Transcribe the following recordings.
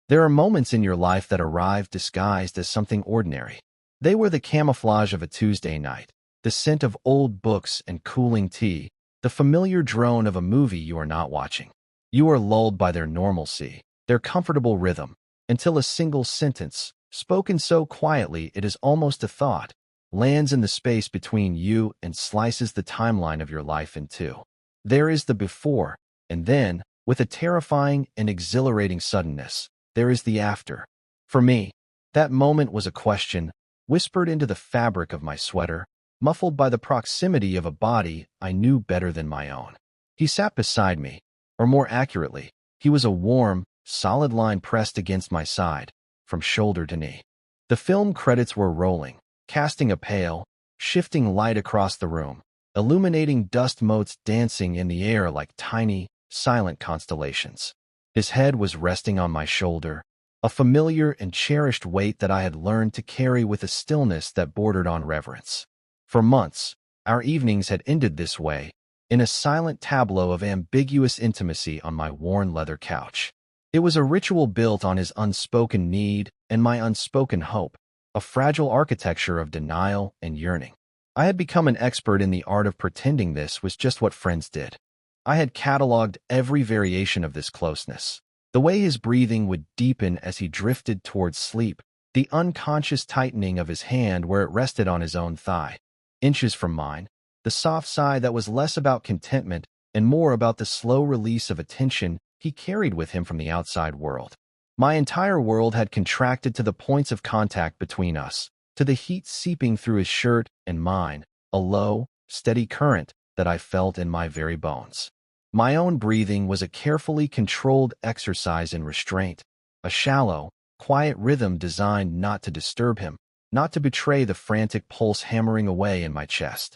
There are moments in your life that arrive disguised as something ordinary. They were the camouflage of a Tuesday night, the scent of old books and cooling tea, the familiar drone of a movie you are not watching. You are lulled by their normalcy, their comfortable rhythm, until a single sentence, spoken so quietly it is almost a thought, lands in the space between you and slices the timeline of your life in two. There is the before, and then, with a terrifying and exhilarating suddenness, there is the after. For me, that moment was a question, whispered into the fabric of my sweater, muffled by the proximity of a body I knew better than my own. He sat beside me, or more accurately, he was a warm, solid line pressed against my side, from shoulder to knee. The film credits were rolling, casting a pale, shifting light across the room, illuminating dust motes dancing in the air like tiny, silent constellations. His head was resting on my shoulder, a familiar and cherished weight that I had learned to carry with a stillness that bordered on reverence. For months, our evenings had ended this way, in a silent tableau of ambiguous intimacy on my worn leather couch. It was a ritual built on his unspoken need and my unspoken hope, a fragile architecture of denial and yearning. I had become an expert in the art of pretending this was just what friends did. I had cataloged every variation of this closeness. The way his breathing would deepen as he drifted towards sleep, the unconscious tightening of his hand where it rested on his own thigh, inches from mine, the soft sigh that was less about contentment and more about the slow release of a tension he carried with him from the outside world. My entire world had contracted to the points of contact between us, to the heat seeping through his shirt and mine, a low, steady current that I felt in my very bones. My own breathing was a carefully controlled exercise in restraint, a shallow, quiet rhythm designed not to disturb him, not to betray the frantic pulse hammering away in my chest.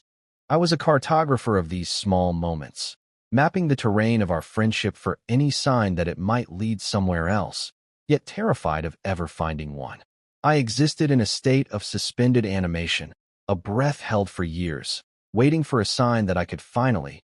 I was a cartographer of these small moments, mapping the terrain of our friendship for any sign that it might lead somewhere else, yet terrified of ever finding one. I existed in a state of suspended animation, a breath held for years, waiting for a sign that I could finally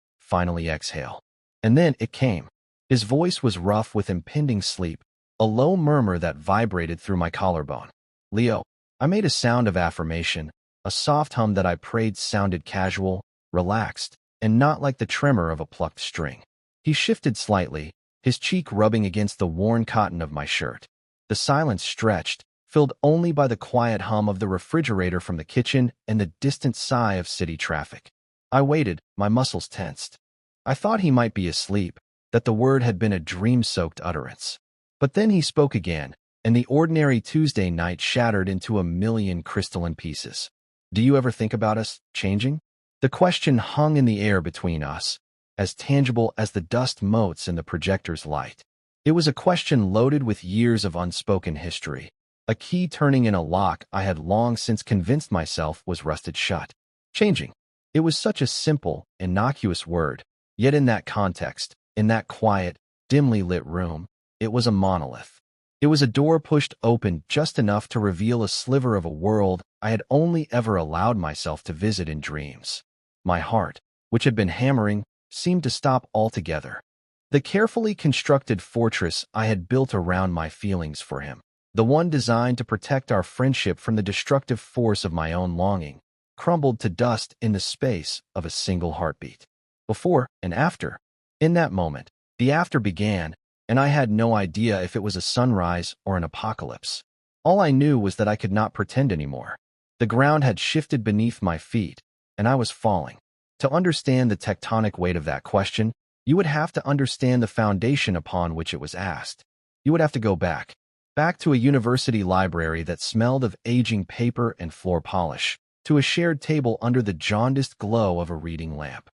exhale. And then it came. His voice was rough with impending sleep, a low murmur that vibrated through my collarbone. "Leo." I made a sound of affirmation, a soft hum that I prayed sounded casual, relaxed, and not like the tremor of a plucked string. He shifted slightly, his cheek rubbing against the worn cotton of my shirt. The silence stretched, filled only by the quiet hum of the refrigerator from the kitchen and the distant sigh of city traffic. I waited, my muscles tensed. I thought he might be asleep, that the word had been a dream-soaked utterance. But then he spoke again, and the ordinary Tuesday night shattered into a million crystalline pieces. "Do you ever think about us changing?" The question hung in the air between us, as tangible as the dust motes in the projector's light. It was a question loaded with years of unspoken history, a key turning in a lock I had long since convinced myself was rusted shut. Changing. It was such a simple, innocuous word. Yet in that context, in that quiet, dimly lit room, it was a monolith. It was a door pushed open just enough to reveal a sliver of a world I had only ever allowed myself to visit in dreams. My heart, which had been hammering, seemed to stop altogether. The carefully constructed fortress I had built around my feelings for him, the one designed to protect our friendship from the destructive force of my own longing, crumbled to dust in the space of a single heartbeat. Before and after. In that moment, the after began, and I had no idea if it was a sunrise or an apocalypse. All I knew was that I could not pretend anymore. The ground had shifted beneath my feet, and I was falling. To understand the tectonic weight of that question, you would have to understand the foundation upon which it was asked. You would have to go back to a university library that smelled of aging paper and floor polish, to a shared table under the jaundiced glow of a reading lamp.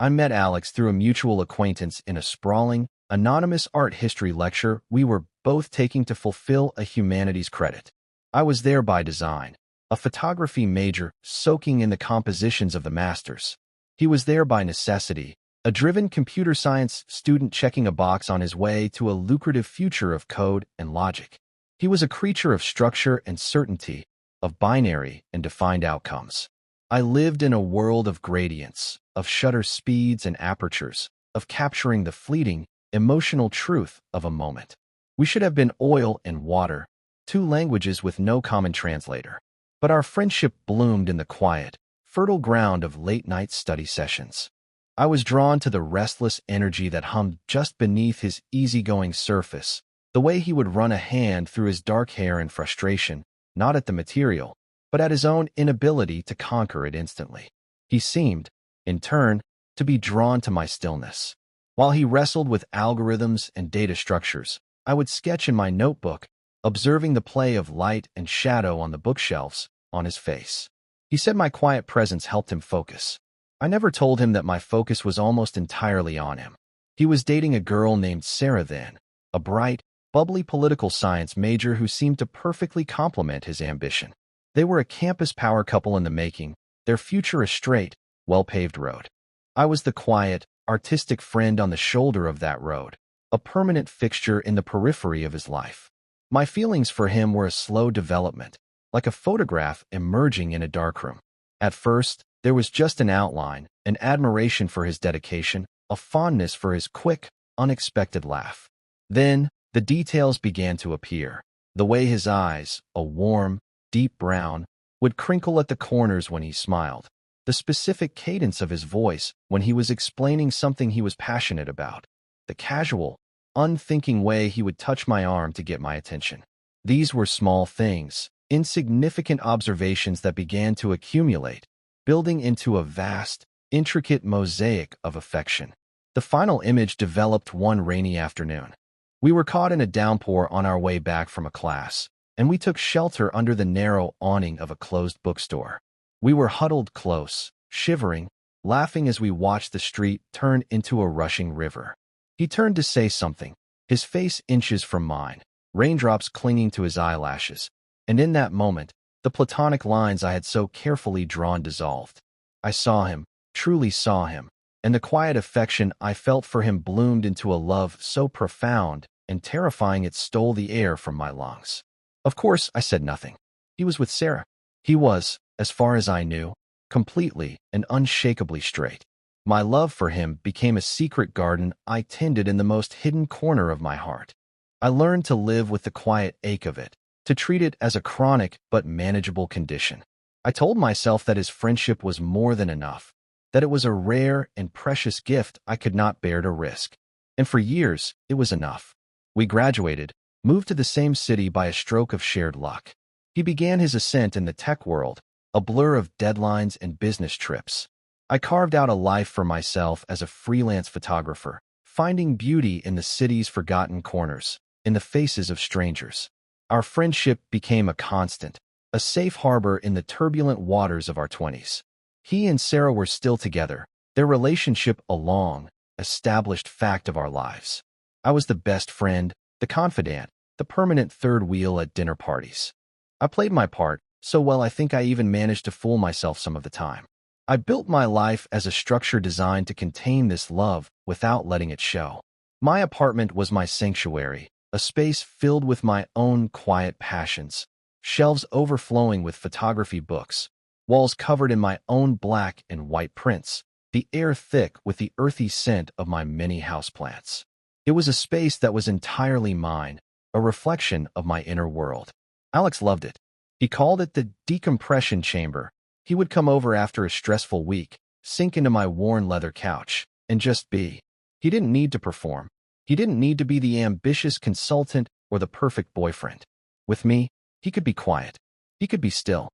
I met Alex through a mutual acquaintance in a sprawling, anonymous art history lecture we were both taking to fulfill a humanities credit. I was there by design, a photography major soaking in the compositions of the masters. He was there by necessity, a driven computer science student checking a box on his way to a lucrative future of code and logic. He was a creature of structure and certainty, of binary and defined outcomes. I lived in a world of gradients, of shutter speeds and apertures, of capturing the fleeting, emotional truth of a moment. We should have been oil and water, two languages with no common translator. But our friendship bloomed in the quiet, fertile ground of late-night study sessions. I was drawn to the restless energy that hummed just beneath his easygoing surface, the way he would run a hand through his dark hair in frustration, not at the material, but at his own inability to conquer it instantly. He seemed, in turn, to be drawn to my stillness. While he wrestled with algorithms and data structures, I would sketch in my notebook, observing the play of light and shadow on the bookshelves, on his face. He said my quiet presence helped him focus. I never told him that my focus was almost entirely on him. He was dating a girl named Sarah then, a bright, bubbly political science major who seemed to perfectly complement his ambition. They were a campus power couple in the making, their future a straight, well-paved road. I was the quiet, artistic friend on the shoulder of that road, a permanent fixture in the periphery of his life. My feelings for him were a slow development, like a photograph emerging in a darkroom. At first, there was just an outline, an admiration for his dedication, a fondness for his quick, unexpected laugh. Then, the details began to appear. The way his eyes, a warm, deep brown, would crinkle at the corners when he smiled. The specific cadence of his voice when he was explaining something he was passionate about. The casual, unthinking way he would touch my arm to get my attention. These were small things, insignificant observations that began to accumulate, building into a vast, intricate mosaic of affection. The final image developed one rainy afternoon. We were caught in a downpour on our way back from a class, and we took shelter under the narrow awning of a closed bookstore. We were huddled close, shivering, laughing as we watched the street turn into a rushing river. He turned to say something, his face inches from mine, raindrops clinging to his eyelashes, and in that moment, the platonic lines I had so carefully drawn dissolved. I saw him, truly saw him, and the quiet affection I felt for him bloomed into a love so profound and terrifying it stole the air from my lungs. Of course, I said nothing. He was with Sarah. He was, as far as I knew, completely and unshakably straight. My love for him became a secret garden I tended in the most hidden corner of my heart. I learned to live with the quiet ache of it, to treat it as a chronic but manageable condition. I told myself that his friendship was more than enough, that it was a rare and precious gift I could not bear to risk. And for years, it was enough. We graduated, moved to the same city by a stroke of shared luck. He began his ascent in the tech world, a blur of deadlines and business trips. I carved out a life for myself as a freelance photographer, finding beauty in the city's forgotten corners, in the faces of strangers. Our friendship became a constant, a safe harbor in the turbulent waters of our 20s. He and Sarah were still together, their relationship a long, established fact of our lives. I was the best friend, the confidant, the permanent third wheel at dinner parties. I played my part, so well I think I even managed to fool myself some of the time. I built my life as a structure designed to contain this love without letting it show. My apartment was my sanctuary, a space filled with my own quiet passions, shelves overflowing with photography books, walls covered in my own black and white prints, the air thick with the earthy scent of my many houseplants. It was a space that was entirely mine, a reflection of my inner world. Alex loved it. He called it the decompression chamber. He would come over after a stressful week, sink into my worn leather couch, and just be. He didn't need to perform. He didn't need to be the ambitious consultant or the perfect boyfriend. With me, he could be quiet. He could be still.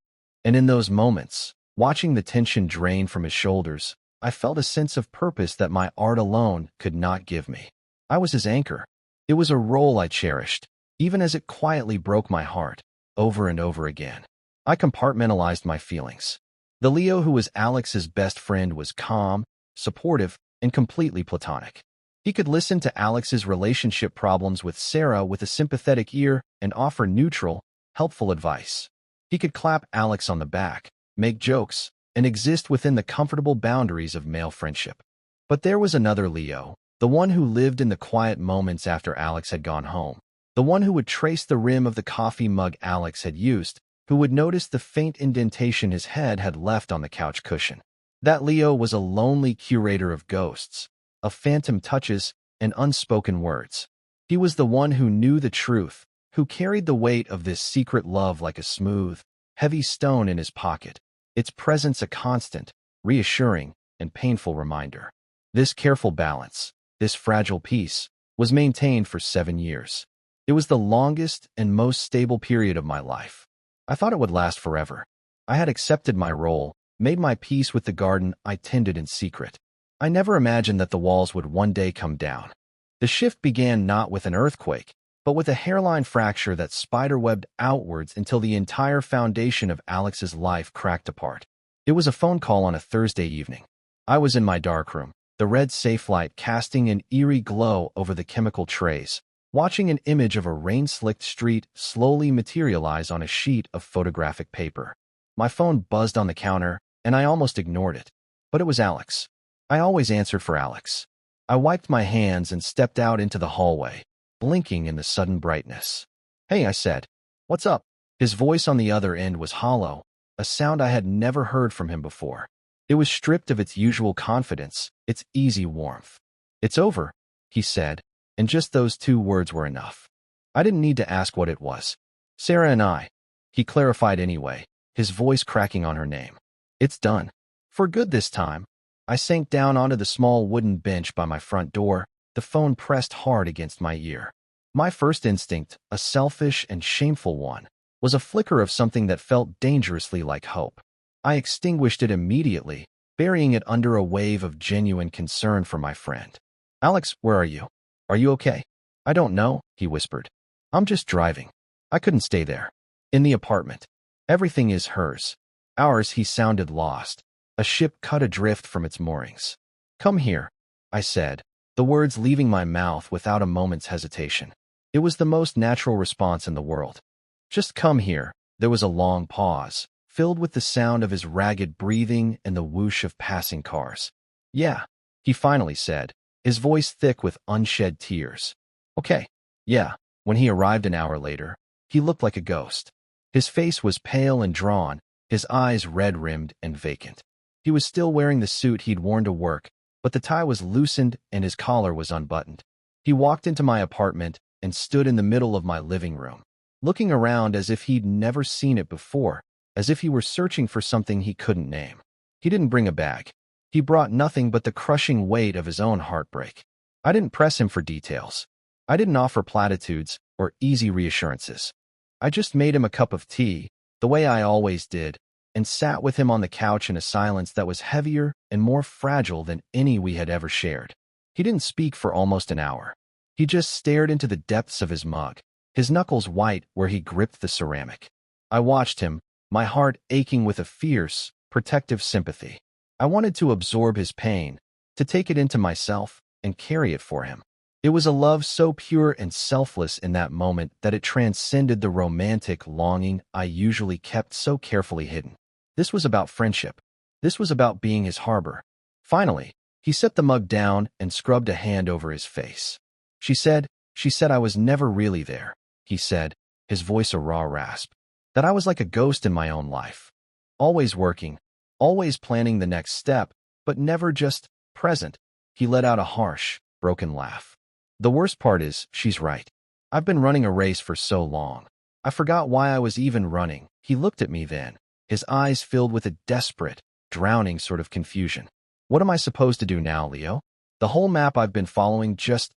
And in those moments, watching the tension drain from his shoulders, I felt a sense of purpose that my art alone could not give me. I was his anchor. It was a role I cherished, even as it quietly broke my heart, over and over again. I compartmentalized my feelings. The Leo who was Alex's best friend was calm, supportive, and completely platonic. He could listen to Alex's relationship problems with Sarah with a sympathetic ear and offer neutral, helpful advice. He could clap Alex on the back, make jokes, and exist within the comfortable boundaries of male friendship. But there was another Leo, the one who lived in the quiet moments after Alex had gone home, the one who would trace the rim of the coffee mug Alex had used, who would notice the faint indentation his head had left on the couch cushion. That Leo was a lonely curator of ghosts, of phantom touches and unspoken words. He was the one who knew the truth, who carried the weight of this secret love like a smooth, heavy stone in his pocket, its presence a constant, reassuring, and painful reminder. This careful balance, this fragile peace, was maintained for 7 years. It was the longest and most stable period of my life. I thought it would last forever. I had accepted my role, made my peace with the garden I tended in secret. I never imagined that the walls would one day come down. The shift began not with an earthquake, but with a hairline fracture that spiderwebbed outwards until the entire foundation of Alex's life cracked apart. It was a phone call on a Thursday evening. I was in my darkroom, the red safe light casting an eerie glow over the chemical trays, watching an image of a rain-slicked street slowly materialize on a sheet of photographic paper. My phone buzzed on the counter, and I almost ignored it. But it was Alex. I always answered for Alex. I wiped my hands and stepped out into the hallway, blinking in the sudden brightness. "Hey," I said. "What's up?" His voice on the other end was hollow, a sound I had never heard from him before. It was stripped of its usual confidence, its easy warmth. "It's over," he said, and just those 2 words were enough. I didn't need to ask what it was. "Sarah and I," he clarified anyway, his voice cracking on her name. "It's done. For good this time." I sank down onto the small wooden bench by my front door, the phone pressed hard against my ear. My first instinct, a selfish and shameful one, was a flicker of something that felt dangerously like hope. I extinguished it immediately, burying it under a wave of genuine concern for my friend. "Alex, where are you? Are you okay?" "I don't know," he whispered. "I'm just driving. I couldn't stay there. In the apartment. Everything is hers. Ours." He sounded lost, a ship cut adrift from its moorings. "Come here," I said, the words leaving my mouth without a moment's hesitation. It was the most natural response in the world. "Just come here." There was a long pause, filled with the sound of his ragged breathing and the whoosh of passing cars. "Yeah," he finally said, his voice thick with unshed tears. "Okay. Yeah." When he arrived an hour later, he looked like a ghost. His face was pale and drawn, his eyes red-rimmed and vacant. He was still wearing the suit he'd worn to work, but the tie was loosened and his collar was unbuttoned. He walked into my apartment and stood in the middle of my living room, looking around as if he'd never seen it before, as if he were searching for something he couldn't name. He didn't bring a bag. He brought nothing but the crushing weight of his own heartbreak. I didn't press him for details. I didn't offer platitudes or easy reassurances. I just made him a cup of tea, the way I always did, and sat with him on the couch in a silence that was heavier and more fragile than any we had ever shared. He didn't speak for almost an hour. He just stared into the depths of his mug, his knuckles white where he gripped the ceramic. I watched him, my heart aching with a fierce, protective sympathy. I wanted to absorb his pain, to take it into myself and carry it for him. It was a love so pure and selfless in that moment that it transcended the romantic longing I usually kept so carefully hidden. This was about friendship. This was about being his harbor. Finally, he set the mug down and scrubbed a hand over his face. She said I was never really there," he said, his voice a raw rasp. "That I was like a ghost in my own life. Always working, always planning the next step, but never just present." He let out a harsh, broken laugh. "The worst part is, she's right. I've been running a race for so long. I forgot why I was even running." He looked at me then, his eyes filled with a desperate, drowning sort of confusion. "What am I supposed to do now, Leo? The whole map I've been following just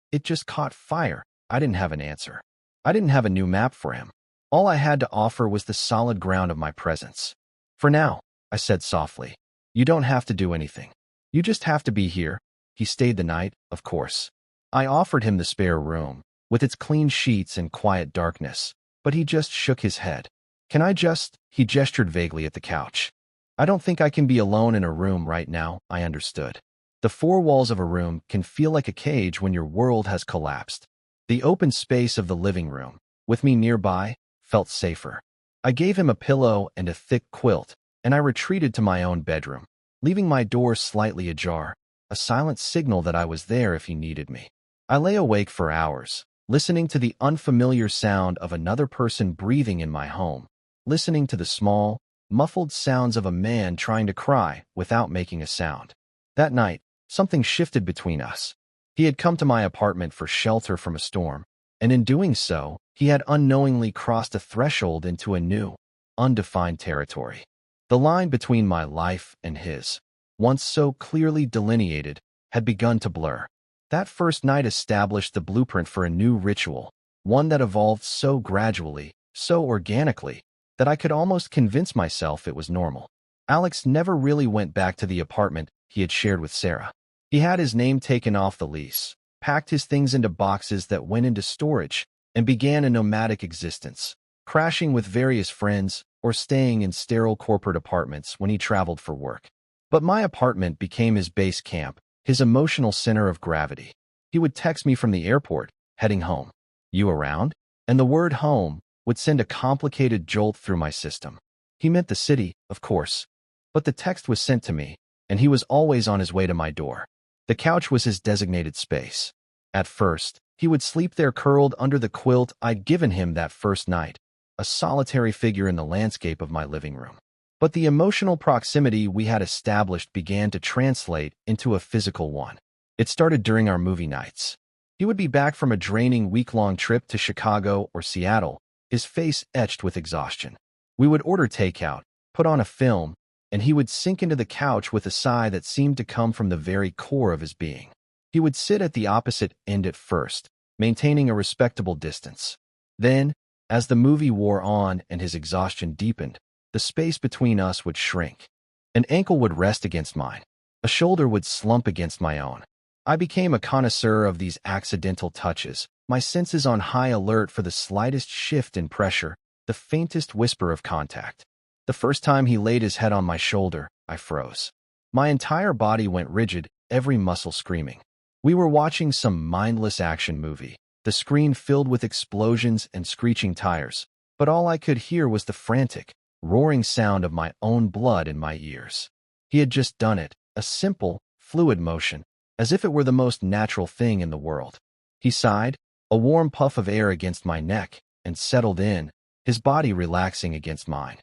caught fire." I didn't have an answer. I didn't have a new map for him. All I had to offer was the solid ground of my presence. "For now," I said softly, "you don't have to do anything. You just have to be here." He stayed the night, of course. I offered him the spare room, with its clean sheets and quiet darkness, but he just shook his head. "Can I just—" He gestured vaguely at the couch. "I don't think I can be alone in a room right now." I understood. The 4 walls of a room can feel like a cage when your world has collapsed. The open space of the living room, with me nearby, felt safer. I gave him a pillow and a thick quilt, and I retreated to my own bedroom, leaving my door slightly ajar, a silent signal that I was there if he needed me. I lay awake for hours, listening to the unfamiliar sound of another person breathing in my home, listening to the small, muffled sounds of a man trying to cry without making a sound. That night, something shifted between us. He had come to my apartment for shelter from a storm, and in doing so, he had unknowingly crossed a threshold into a new, undefined territory. The line between my life and his, once so clearly delineated, had begun to blur. That first night established the blueprint for a new ritual, one that evolved so gradually, so organically, that I could almost convince myself it was normal. Alex never really went back to the apartment he had shared with Sarah. He had his name taken off the lease, packed his things into boxes that went into storage, and began a nomadic existence, crashing with various friends or staying in sterile corporate apartments when he traveled for work. But my apartment became his base camp, his emotional center of gravity. He would text me from the airport, heading home. "You around?" And the word home would send a complicated jolt through my system. He meant the city, of course, but the text was sent to me, and he was always on his way to my door. The couch was his designated space. At first, he would sleep there curled under the quilt I'd given him that first night, a solitary figure in the landscape of my living room. But the emotional proximity we had established began to translate into a physical one. It started during our movie nights. He would be back from a draining week-long trip to Chicago or Seattle, his face etched with exhaustion. We would order takeout, put on a film, and he would sink into the couch with a sigh that seemed to come from the very core of his being. He would sit at the opposite end at first, maintaining a respectable distance. Then, as the movie wore on and his exhaustion deepened, the space between us would shrink. An ankle would rest against mine. A shoulder would slump against my own. I became a connoisseur of these accidental touches, my senses on high alert for the slightest shift in pressure, the faintest whisper of contact. The first time he laid his head on my shoulder, I froze. My entire body went rigid, every muscle screaming. We were watching some mindless action movie, the screen filled with explosions and screeching tires, but all I could hear was the frantic, roaring sound of my own blood in my ears. He had just done it, a simple, fluid motion, as if it were the most natural thing in the world. He sighed, a warm puff of air against my neck, and settled in, his body relaxing against mine.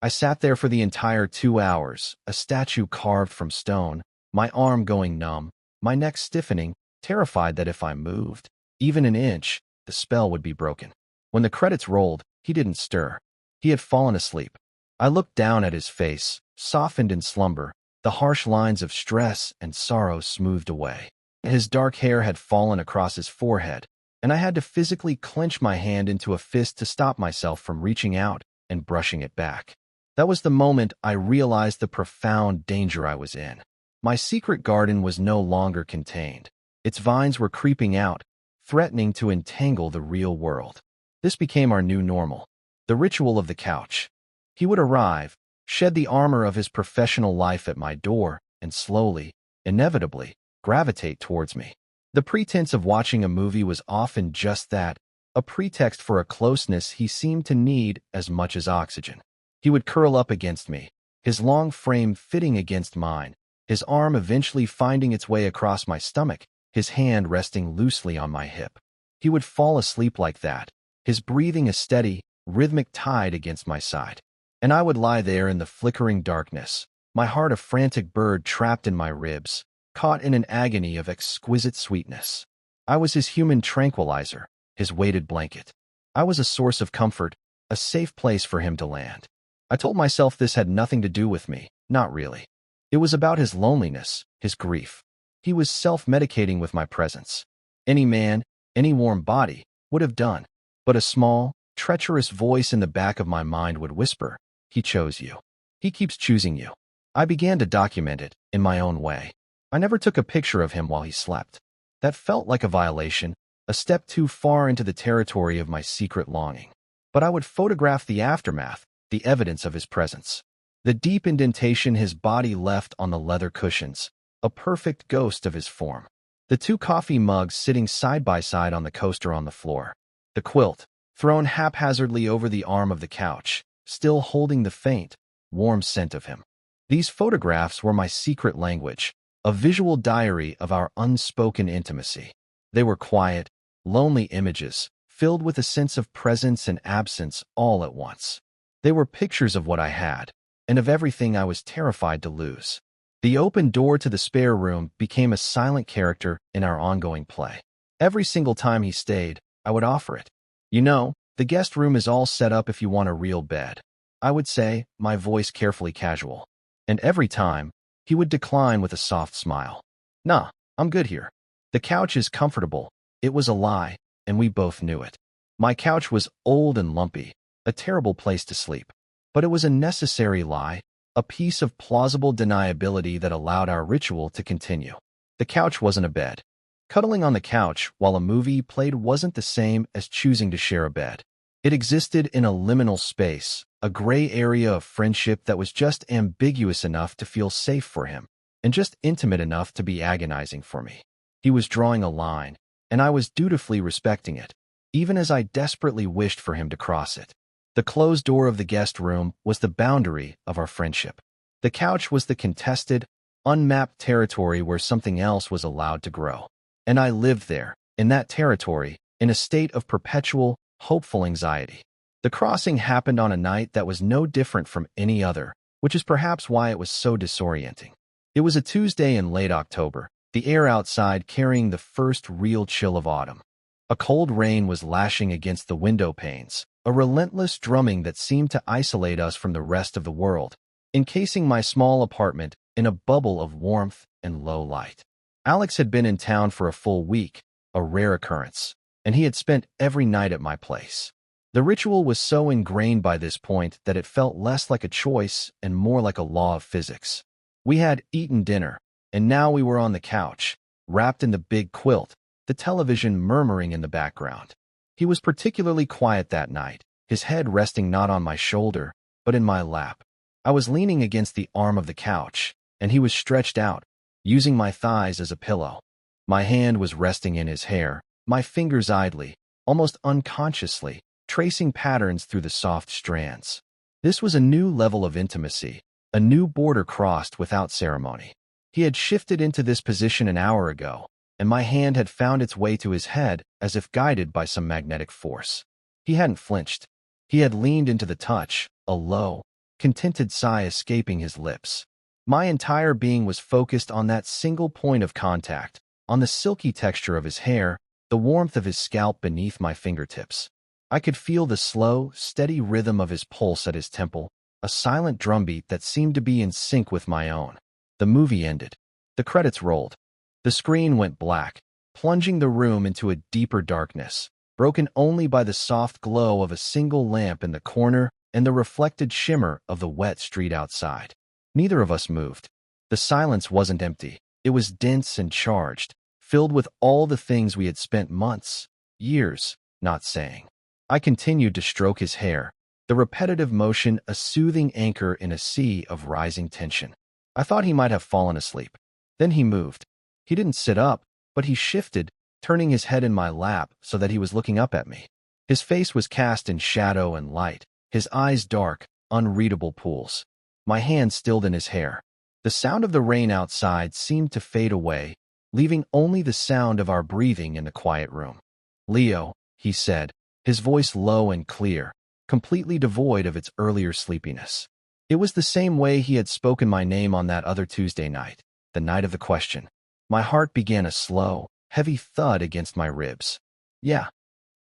I sat there for the entire 2 hours, a statue carved from stone, my arm going numb, my neck stiffening, terrified that if I moved, even an inch, the spell would be broken. When the credits rolled, he didn't stir. He had fallen asleep. I looked down at his face, softened in slumber, the harsh lines of stress and sorrow smoothed away. His dark hair had fallen across his forehead, and I had to physically clench my hand into a fist to stop myself from reaching out and brushing it back. That was the moment I realized the profound danger I was in. My secret garden was no longer contained. Its vines were creeping out, threatening to entangle the real world. This became our new normal, the ritual of the couch. He would arrive, shed the armor of his professional life at my door, and slowly, inevitably, gravitate towards me. The pretense of watching a movie was often just that, a pretext for a closeness he seemed to need as much as oxygen. He would curl up against me, his long frame fitting against mine, his arm eventually finding its way across my stomach, his hand resting loosely on my hip. He would fall asleep like that, his breathing a steady, rhythmic tide against my side. And I would lie there in the flickering darkness, my heart a frantic bird trapped in my ribs, caught in an agony of exquisite sweetness. I was his human tranquilizer, his weighted blanket. I was a source of comfort, a safe place for him to land. I told myself this had nothing to do with me, not really. It was about his loneliness, his grief. He was self-medicating with my presence. Any man, any warm body, would have done. But a small, treacherous voice in the back of my mind would whisper, "He chose you. He keeps choosing you." I began to document it, in my own way. I never took a picture of him while he slept. That felt like a violation, a step too far into the territory of my secret longing. But I would photograph the aftermath, the evidence of his presence. The deep indentation his body left on the leather cushions, a perfect ghost of his form. The 2 coffee mugs sitting side by side on the coaster on the floor. The quilt, thrown haphazardly over the arm of the couch, still holding the faint, warm scent of him. These photographs were my secret language, a visual diary of our unspoken intimacy. They were quiet, lonely images, filled with a sense of presence and absence all at once. They were pictures of what I had, and of everything I was terrified to lose. The open door to the spare room became a silent character in our ongoing play. Every single time he stayed, I would offer it. You know, the guest room is all set up if you want a real bed. I would say, my voice carefully casual. And every time, he would decline with a soft smile. Nah, I'm good here. The couch is comfortable. It was a lie, and we both knew it. My couch was old and lumpy, a terrible place to sleep. But it was a necessary lie, a piece of plausible deniability that allowed our ritual to continue. The couch wasn't a bed. Cuddling on the couch while a movie played wasn't the same as choosing to share a bed. It existed in a liminal space, a gray area of friendship that was just ambiguous enough to feel safe for him, and just intimate enough to be agonizing for me. He was drawing a line, and I was dutifully respecting it, even as I desperately wished for him to cross it. The closed door of the guest room was the boundary of our friendship. The couch was the contested, unmapped territory where something else was allowed to grow. And I lived there, in that territory, in a state of perpetual, hopeful anxiety. The crossing happened on a night that was no different from any other, which is perhaps why it was so disorienting. It was a Tuesday in late October, the air outside carrying the first real chill of autumn. A cold rain was lashing against the window panes, a relentless drumming that seemed to isolate us from the rest of the world, encasing my small apartment in a bubble of warmth and low light. Alex had been in town for a full week, a rare occurrence, and he had spent every night at my place. The ritual was so ingrained by this point that it felt less like a choice and more like a law of physics. We had eaten dinner, and now we were on the couch, wrapped in the big quilt, the television murmuring in the background. He was particularly quiet that night, his head resting not on my shoulder, but in my lap. I was leaning against the arm of the couch, and he was stretched out, using my thighs as a pillow. My hand was resting in his hair, my fingers idly, almost unconsciously, tracing patterns through the soft strands. This was a new level of intimacy, a new border crossed without ceremony. He had shifted into this position an hour ago, and my hand had found its way to his head as if guided by some magnetic force. He hadn't flinched. He had leaned into the touch, a low, contented sigh escaping his lips. My entire being was focused on that single point of contact, on the silky texture of his hair, the warmth of his scalp beneath my fingertips. I could feel the slow, steady rhythm of his pulse at his temple, a silent drumbeat that seemed to be in sync with my own. The movie ended. The credits rolled. The screen went black, plunging the room into a deeper darkness, broken only by the soft glow of a single lamp in the corner and the reflected shimmer of the wet street outside. Neither of us moved. The silence wasn't empty. It was dense and charged, filled with all the things we had spent months, years, not saying. I continued to stroke his hair, the repetitive motion a soothing anchor in a sea of rising tension. I thought he might have fallen asleep. Then he moved. He didn't sit up, but he shifted, turning his head in my lap so that he was looking up at me. His face was cast in shadow and light, his eyes dark, unreadable pools. My hand stilled in his hair. The sound of the rain outside seemed to fade away, leaving only the sound of our breathing in the quiet room. "Leo," he said, his voice low and clear, completely devoid of its earlier sleepiness. It was the same way he had spoken my name on that other Tuesday night, the night of the question. My heart began a slow, heavy thud against my ribs. Yeah,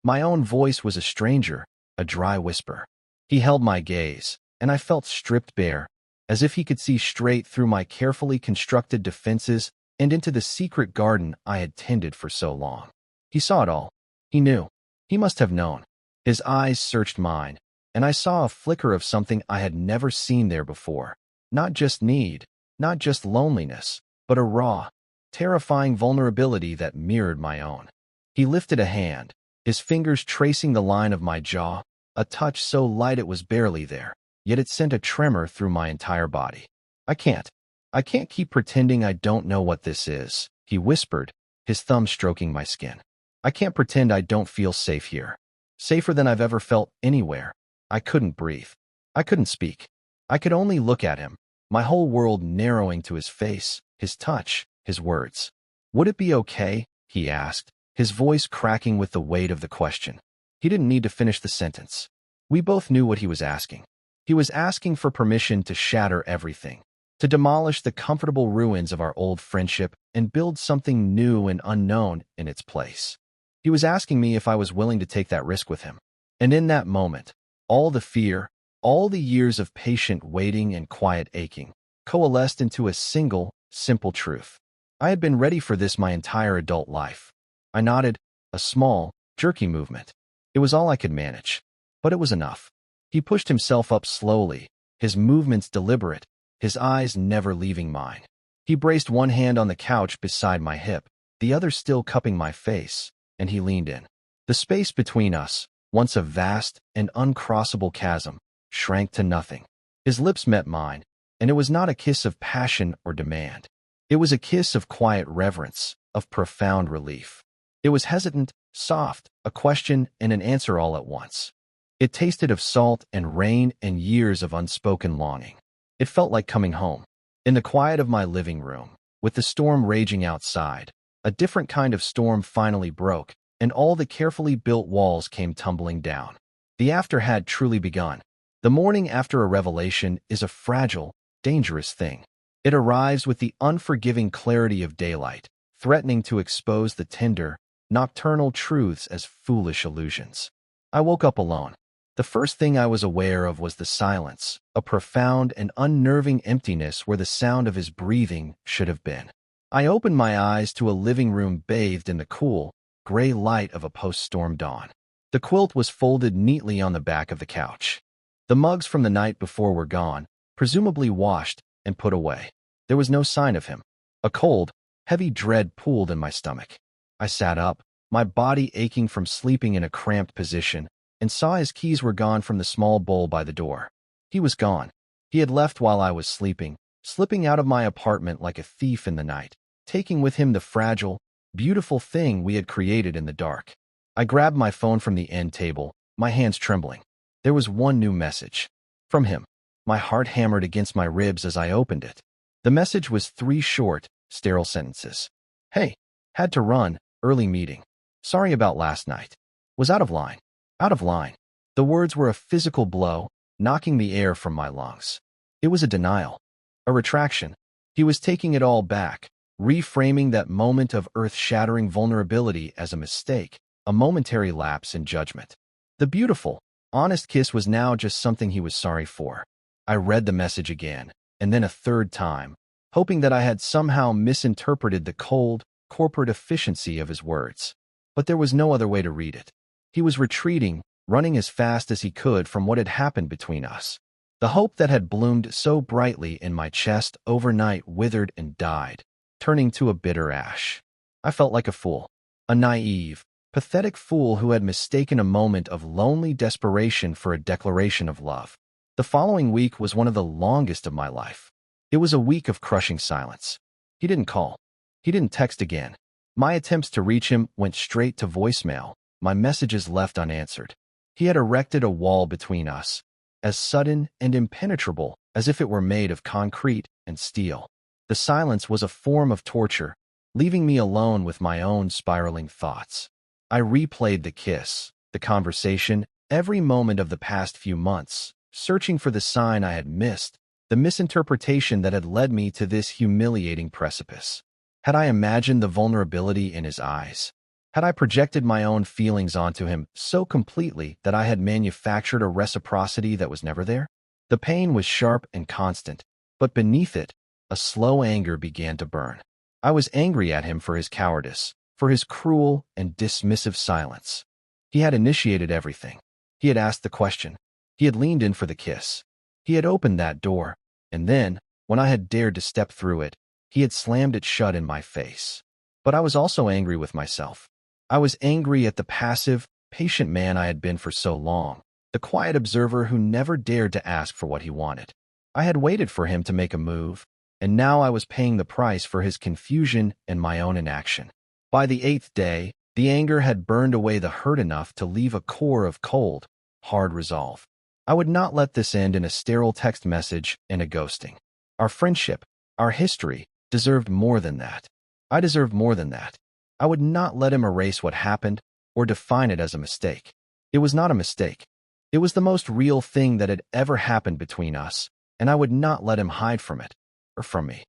my own voice was a stranger, a dry whisper. He held my gaze, and I felt stripped bare, as if he could see straight through my carefully constructed defenses and into the secret garden I had tended for so long. He saw it all. He knew. He must have known. His eyes searched mine, and I saw a flicker of something I had never seen there before. Not just need, not just loneliness, but a raw, terrifying vulnerability that mirrored my own. He lifted a hand, his fingers tracing the line of my jaw, a touch so light it was barely there, yet it sent a tremor through my entire body. I can't keep pretending I don't know what this is," he whispered, his thumb stroking my skin. "I can't pretend I don't feel safe here. Safer than I've ever felt anywhere." I couldn't breathe. I couldn't speak. I could only look at him, my whole world narrowing to his face, his touch, his words. "Would it be okay?" he asked, his voice cracking with the weight of the question. He didn't need to finish the sentence. We both knew what he was asking. He was asking for permission to shatter everything, to demolish the comfortable ruins of our old friendship and build something new and unknown in its place. He was asking me if I was willing to take that risk with him. And in that moment, all the fear, all the years of patient waiting and quiet aching, coalesced into a single, simple truth. I had been ready for this my entire adult life. I nodded, a small, jerky movement. It was all I could manage. But it was enough. He pushed himself up slowly, his movements deliberate, his eyes never leaving mine. He braced one hand on the couch beside my hip, the other still cupping my face, and he leaned in. The space between us, once a vast and uncrossable chasm, shrank to nothing. His lips met mine, and it was not a kiss of passion or demand. It was a kiss of quiet reverence, of profound relief. It was hesitant, soft, a question and an answer all at once. It tasted of salt and rain and years of unspoken longing. It felt like coming home. In the quiet of my living room, with the storm raging outside, a different kind of storm finally broke, and all the carefully built walls came tumbling down. The after had truly begun. The morning after a revelation is a fragile, dangerous thing. It arrives with the unforgiving clarity of daylight, threatening to expose the tender, nocturnal truths as foolish illusions. I woke up alone. The first thing I was aware of was the silence, a profound and unnerving emptiness where the sound of his breathing should have been. I opened my eyes to a living room bathed in the cool, gray light of a post-storm dawn. The quilt was folded neatly on the back of the couch. The mugs from the night before were gone, presumably washed and put away. There was no sign of him. A cold, heavy dread pooled in my stomach. I sat up, my body aching from sleeping in a cramped position, and saw his keys were gone from the small bowl by the door. He was gone. He had left while I was sleeping, slipping out of my apartment like a thief in the night, taking with him the fragile, beautiful thing we had created in the dark. I grabbed my phone from the end table, my hands trembling. There was one new message. From him. My heart hammered against my ribs as I opened it. The message was 3 short, sterile sentences. Hey, had to run, early meeting. Sorry about last night. Was out of line. Out of line. The words were a physical blow, knocking the air from my lungs. It was a denial. A retraction. He was taking it all back, reframing that moment of earth-shattering vulnerability as a mistake, a momentary lapse in judgment. The beautiful, honest kiss was now just something he was sorry for. I read the message again, and then a third time, hoping that I had somehow misinterpreted the cold, corporate efficiency of his words. But there was no other way to read it. He was retreating, running as fast as he could from what had happened between us. The hope that had bloomed so brightly in my chest overnight withered and died, turning to a bitter ash. I felt like a fool, a naive, pathetic fool who had mistaken a moment of lonely desperation for a declaration of love. The following week was one of the longest of my life. It was a week of crushing silence. He didn't call. He didn't text again. My attempts to reach him went straight to voicemail, my messages left unanswered. He had erected a wall between us, as sudden and impenetrable as if it were made of concrete and steel. The silence was a form of torture, leaving me alone with my own spiraling thoughts. I replayed the kiss, the conversation, every moment of the past few months, searching for the sign I had missed, the misinterpretation that had led me to this humiliating precipice. Had I imagined the vulnerability in his eyes? Had I projected my own feelings onto him so completely that I had manufactured a reciprocity that was never there? The pain was sharp and constant, but beneath it, a slow anger began to burn. I was angry at him for his cowardice, for his cruel and dismissive silence. He had initiated everything. He had asked the question. He had leaned in for the kiss. He had opened that door, and then, when I had dared to step through it, he had slammed it shut in my face. But I was also angry with myself. I was angry at the passive, patient man I had been for so long, the quiet observer who never dared to ask for what he wanted. I had waited for him to make a move, and now I was paying the price for his confusion and my own inaction. By the 8th day, the anger had burned away the hurt enough to leave a core of cold, hard resolve. I would not let this end in a sterile text message and a ghosting. Our friendship, our history, deserved more than that. I deserved more than that. I would not let him erase what happened or define it as a mistake. It was not a mistake. It was the most real thing that had ever happened between us, and I would not let him hide from it, or from me.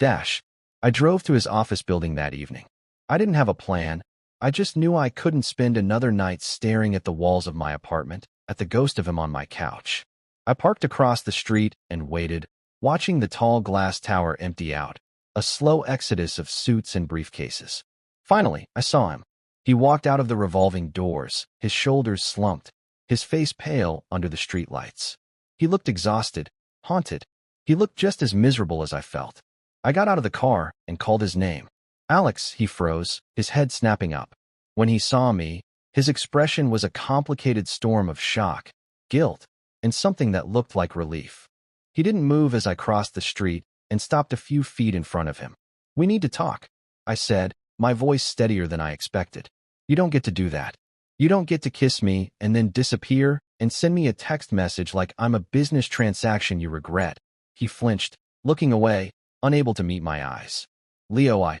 I drove to his office building that evening. I didn't have a plan. I just knew I couldn't spend another night staring at the walls of my apartment, at the ghost of him on my couch. I parked across the street and waited, watching the tall glass tower empty out, a slow exodus of suits and briefcases. Finally, I saw him. He walked out of the revolving doors, his shoulders slumped, his face pale under the streetlights. He looked exhausted, haunted. He looked just as miserable as I felt. I got out of the car and called his name. Alex, he froze, his head snapping up. When he saw me, his expression was a complicated storm of shock, guilt, and something that looked like relief. He didn't move as I crossed the street and stopped a few feet in front of him. "We need to talk," I said, my voice steadier than I expected. "You don't get to do that. You don't get to kiss me and then disappear and send me a text message like I'm a business transaction you regret." He flinched, looking away, unable to meet my eyes. "Leo,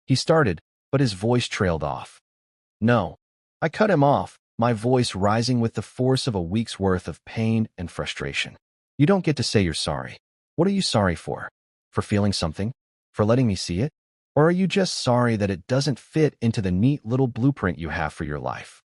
He started, but his voice trailed off. "No." I cut him off, my voice rising with the force of a week's worth of pain and frustration. "You don't get to say you're sorry. What are you sorry for? For feeling something? For letting me see it? Or are you just sorry that it doesn't fit into the neat little blueprint you have for your life?"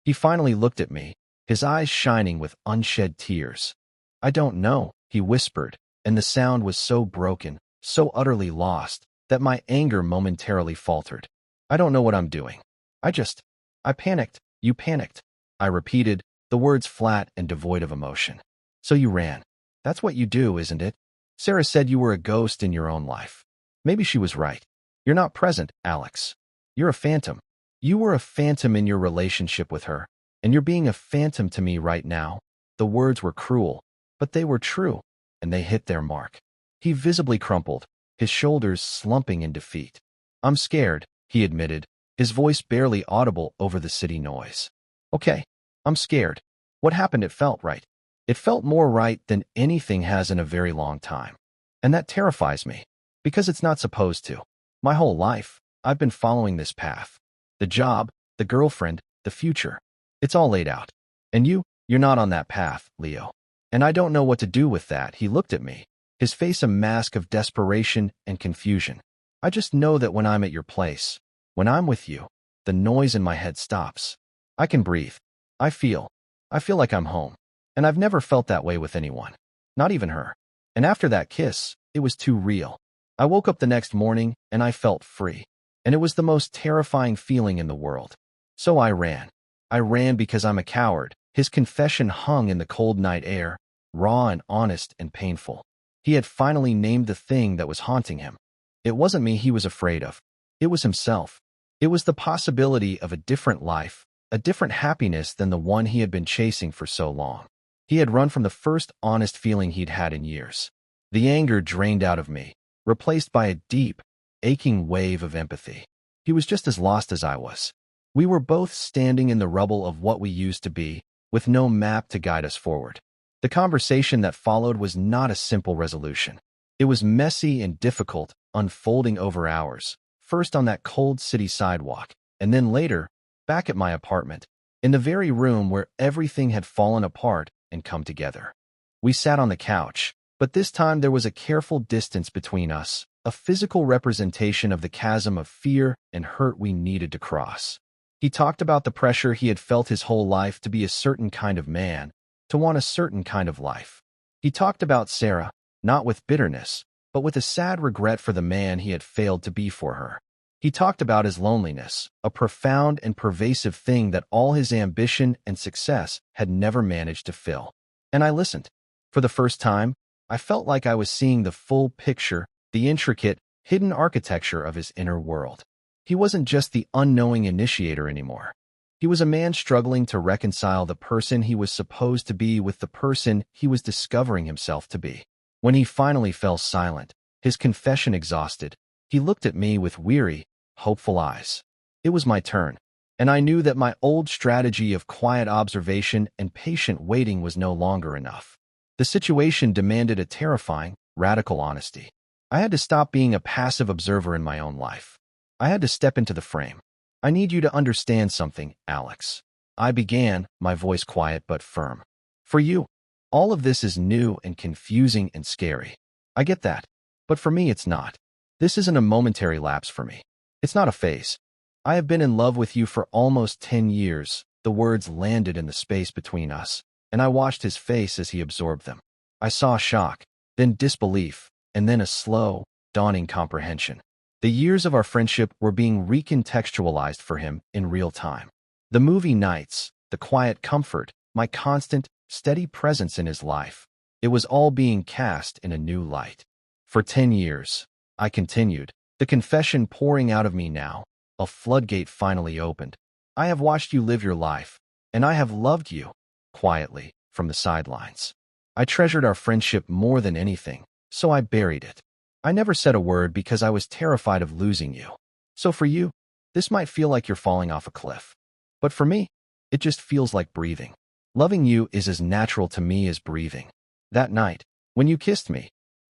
He finally looked at me, his eyes shining with unshed tears. "I don't know," he whispered, and the sound was so broken, so utterly lost, that my anger momentarily faltered. "I don't know what I'm doing. I panicked. You panicked." I repeated, the words flat and devoid of emotion. "So you ran. That's what you do, isn't it? Sarah said you were a ghost in your own life. Maybe she was right. You're not present, Alex. You're a phantom. You were a phantom in your relationship with her, and you're being a phantom to me right now." The words were cruel, but they were true, and they hit their mark. He visibly crumpled, his shoulders slumping in defeat. "I'm scared," he admitted, his voice barely audible over the city noise. "Okay, I'm scared. What happened? It felt right. It felt more right than anything has in a very long time. And that terrifies me, because it's not supposed to. My whole life, I've been following this path. The job, the girlfriend, the future. It's all laid out. And you're not on that path, Leo. And I don't know what to do with that." He looked at me, his face a mask of desperation and confusion. "I just know that when I'm at your place, when I'm with you, the noise in my head stops. I can breathe. I feel like I'm home. And I've never felt that way with anyone. Not even her. And after that kiss, it was too real. I woke up the next morning and I felt free. And it was the most terrifying feeling in the world. So I ran. I ran because I'm a coward." His confession hung in the cold night air, raw and honest and painful. He had finally named the thing that was haunting him. It wasn't me he was afraid of. It was himself. It was the possibility of a different life, a different happiness than the one he had been chasing for so long. He had run from the first honest feeling he'd had in years. The anger drained out of me, replaced by a deep, aching wave of empathy. He was just as lost as I was. We were both standing in the rubble of what we used to be, with no map to guide us forward. The conversation that followed was not a simple resolution. It was messy and difficult, unfolding over hours, first on that cold city sidewalk, and then later, back at my apartment, in the very room where everything had fallen apart and come together. We sat on the couch, but this time there was a careful distance between us, a physical representation of the chasm of fear and hurt we needed to cross. He talked about the pressure he had felt his whole life to be a certain kind of man, to want a certain kind of life. He talked about Sarah, not with bitterness, but with a sad regret for the man he had failed to be for her. He talked about his loneliness, a profound and pervasive thing that all his ambition and success had never managed to fill. And I listened. For the first time, I felt like I was seeing the full picture, the intricate, hidden architecture of his inner world. He wasn't just the unknowing initiator anymore. He was a man struggling to reconcile the person he was supposed to be with the person he was discovering himself to be. When he finally fell silent, his confession exhausted, he looked at me with weary, hopeful eyes. It was my turn, and I knew that my old strategy of quiet observation and patient waiting was no longer enough. The situation demanded a terrifying, radical honesty. I had to stop being a passive observer in my own life. I had to step into the frame. "I need you to understand something, Alex." I began, my voice quiet but firm. "For you, all of this is new and confusing and scary. I get that. But for me, it's not. This isn't a momentary lapse for me. It's not a phase. I have been in love with you for almost 10 years. The words landed in the space between us, and I watched his face as he absorbed them. I saw shock, then disbelief, and then a slow, dawning comprehension. The years of our friendship were being recontextualized for him in real time. The movie nights, the quiet comfort, my constant, steady presence in his life. It was all being cast in a new light. For 10 years, I continued, the confession pouring out of me now. A floodgate finally opened. I have watched you live your life, and I have loved you, quietly, from the sidelines. I treasured our friendship more than anything, so I buried it. I never said a word because I was terrified of losing you. So for you, this might feel like you're falling off a cliff. But for me, it just feels like breathing. Loving you is as natural to me as breathing. That night, when you kissed me,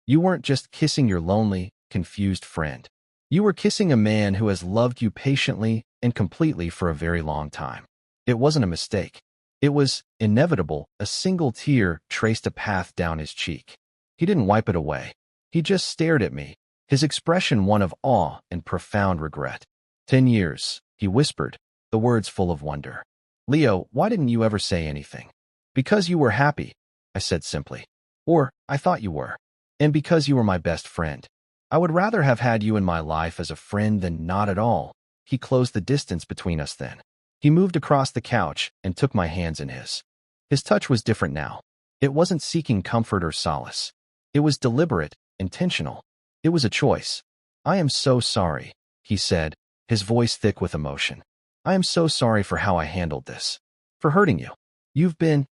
you weren't just kissing your lonely, confused friend. You were kissing a man who has loved you patiently and completely for a very long time. It wasn't a mistake. It was inevitable. A single tear traced a path down his cheek. He didn't wipe it away. He just stared at me, his expression one of awe and profound regret. 10 years, he whispered, the words full of wonder. Leo, why didn't you ever say anything? Because you were happy, I said simply. Or, I thought you were. And because you were my best friend. I would rather have had you in my life as a friend than not at all. He closed the distance between us then. He moved across the couch and took my hands in his. His touch was different now. It wasn't seeking comfort or solace. It was deliberate, intentional. It was a choice. I am so sorry, he said, his voice thick with emotion. I am so sorry for how I handled this. For hurting you. You've been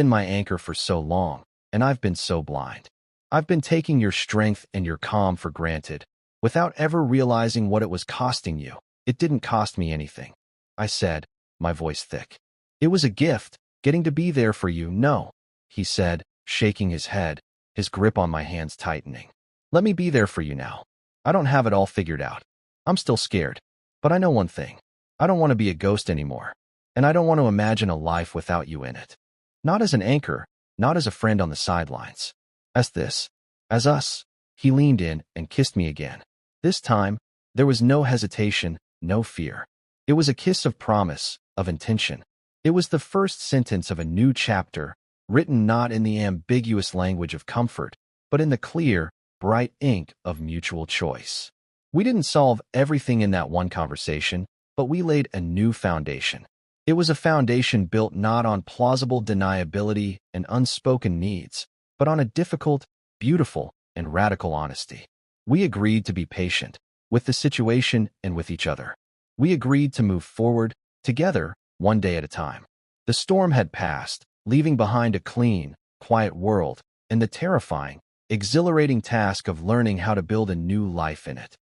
my anchor for so long, and I've been so blind. I've been taking your strength and your calm for granted, without ever realizing what it was costing you. It didn't cost me anything, I said, my voice thick. It was a gift, getting to be there for you. No, he said, shaking his head, his grip on my hands tightening. Let me be there for you now. I don't have it all figured out. I'm still scared. But I know one thing. I don't want to be a ghost anymore. And I don't want to imagine a life without you in it. Not as an anchor, not as a friend on the sidelines. As us. He leaned in and kissed me again. This time, there was no hesitation, no fear. It was a kiss of promise, of intention. It was the first sentence of a new chapter, written not in the ambiguous language of comfort, but in the clear, bright ink of mutual choice. We didn't solve everything in that one conversation, but we laid a new foundation. It was a foundation built not on plausible deniability and unspoken needs, but on a difficult, beautiful, and radical honesty. We agreed to be patient, with the situation and with each other. We agreed to move forward, together, one day at a time. The storm had passed, leaving behind a clean, quiet world, and the terrifying, exhilarating task of learning how to build a new life in it.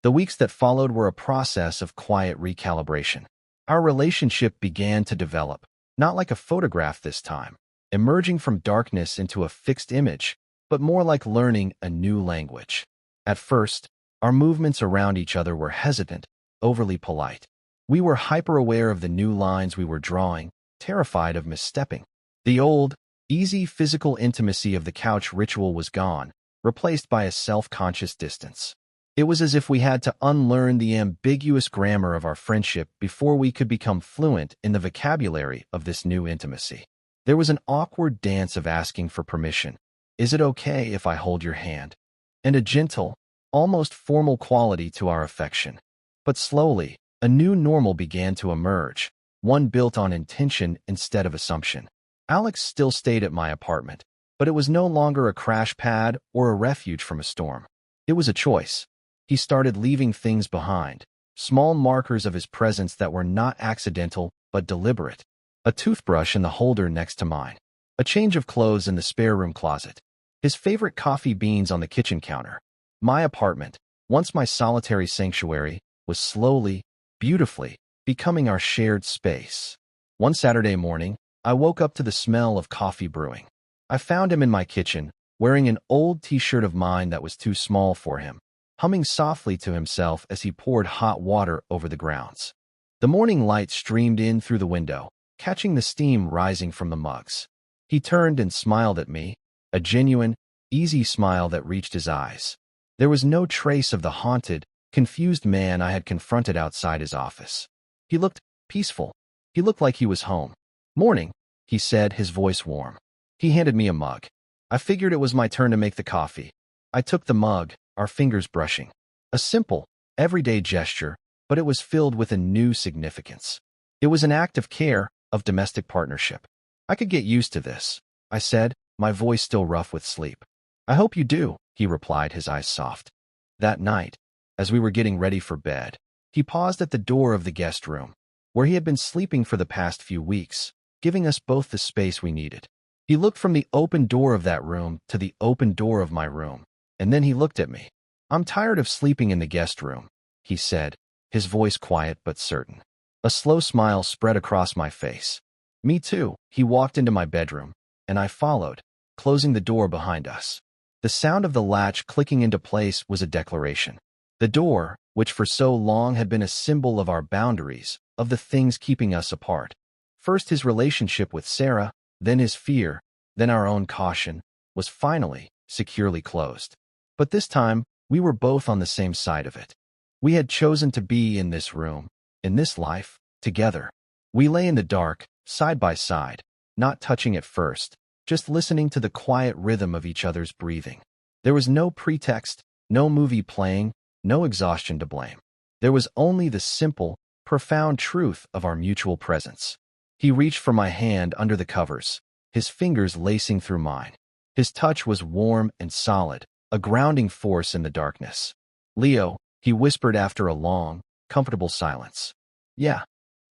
The weeks that followed were a process of quiet recalibration. Our relationship began to develop, not like a photograph this time, emerging from darkness into a fixed image, but more like learning a new language. At first, our movements around each other were hesitant, overly polite. We were hyper-aware of the new lines we were drawing, terrified of misstepping. The old, easy physical intimacy of the couch ritual was gone, replaced by a self-conscious distance. It was as if we had to unlearn the ambiguous grammar of our friendship before we could become fluent in the vocabulary of this new intimacy. There was an awkward dance of asking for permission. Is it okay if I hold your hand? And a gentle, almost formal quality to our affection. But slowly, a new normal began to emerge, one built on intention instead of assumption. Alex still stayed at my apartment, but it was no longer a crash pad or a refuge from a storm. It was a choice. He started leaving things behind, small markers of his presence that were not accidental but deliberate. A toothbrush in the holder next to mine. A change of clothes in the spare room closet. His favorite coffee beans on the kitchen counter. My apartment, once my solitary sanctuary, was slowly, beautifully, becoming our shared space. One Saturday morning, I woke up to the smell of coffee brewing. I found him in my kitchen, wearing an old t-shirt of mine that was too small for him, humming softly to himself as he poured hot water over the grounds. The morning light streamed in through the window, catching the steam rising from the mugs. He turned and smiled at me, a genuine, easy smile that reached his eyes. There was no trace of the haunted, confused man I had confronted outside his office. He looked peaceful. He looked like he was home. "Morning," he said, his voice warm. He handed me a mug. I figured it was my turn to make the coffee. I took the mug, our fingers brushing. A simple, everyday gesture, but it was filled with a new significance. It was an act of care, of domestic partnership. "I could get used to this," I said, my voice still rough with sleep. "I hope you do," he replied, his eyes soft. That night, as we were getting ready for bed, he paused at the door of the guest room, where he had been sleeping for the past few weeks, giving us both the space we needed. He looked from the open door of that room to the open door of my room, and then he looked at me. "I'm tired of sleeping in the guest room," he said, his voice quiet but certain. A slow smile spread across my face. "Me too." He walked into my bedroom, and I followed, closing the door behind us. The sound of the latch clicking into place was a declaration. The door, which for so long had been a symbol of our boundaries, of the things keeping us apart. First his relationship with Sarah, then his fear, then our own caution, was finally, securely closed. But this time, we were both on the same side of it. We had chosen to be in this room, in this life, together. We lay in the dark, side by side, not touching at first, just listening to the quiet rhythm of each other's breathing. There was no pretext, no movie playing, no exhaustion to blame. There was only the simple, profound truth of our mutual presence. He reached for my hand under the covers, his fingers lacing through mine. His touch was warm and solid, a grounding force in the darkness. "Leo," he whispered after a long, comfortable silence. "Yeah.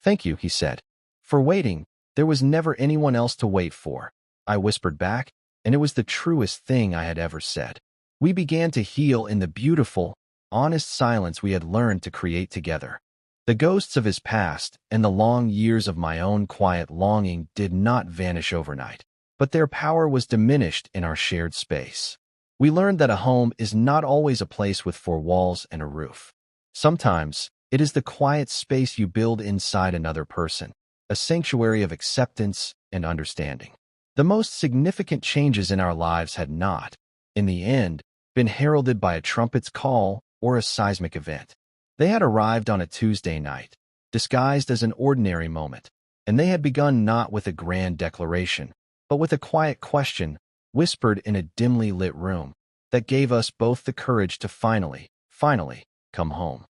Thank you," he said. "For waiting. There was never anyone else to wait for," I whispered back, and it was the truest thing I had ever said. We began to heal in the beautiful, honest silence we had learned to create together. The ghosts of his past and the long years of my own quiet longing did not vanish overnight, but their power was diminished in our shared space. We learned that a home is not always a place with four walls and a roof. Sometimes, it is the quiet space you build inside another person, a sanctuary of acceptance and understanding. The most significant changes in our lives had not, in the end, been heralded by a trumpet's call or a seismic event. They had arrived on a Tuesday night, disguised as an ordinary moment, and they had begun not with a grand declaration, but with a quiet question, whispered in a dimly lit room, that gave us both the courage to finally come home.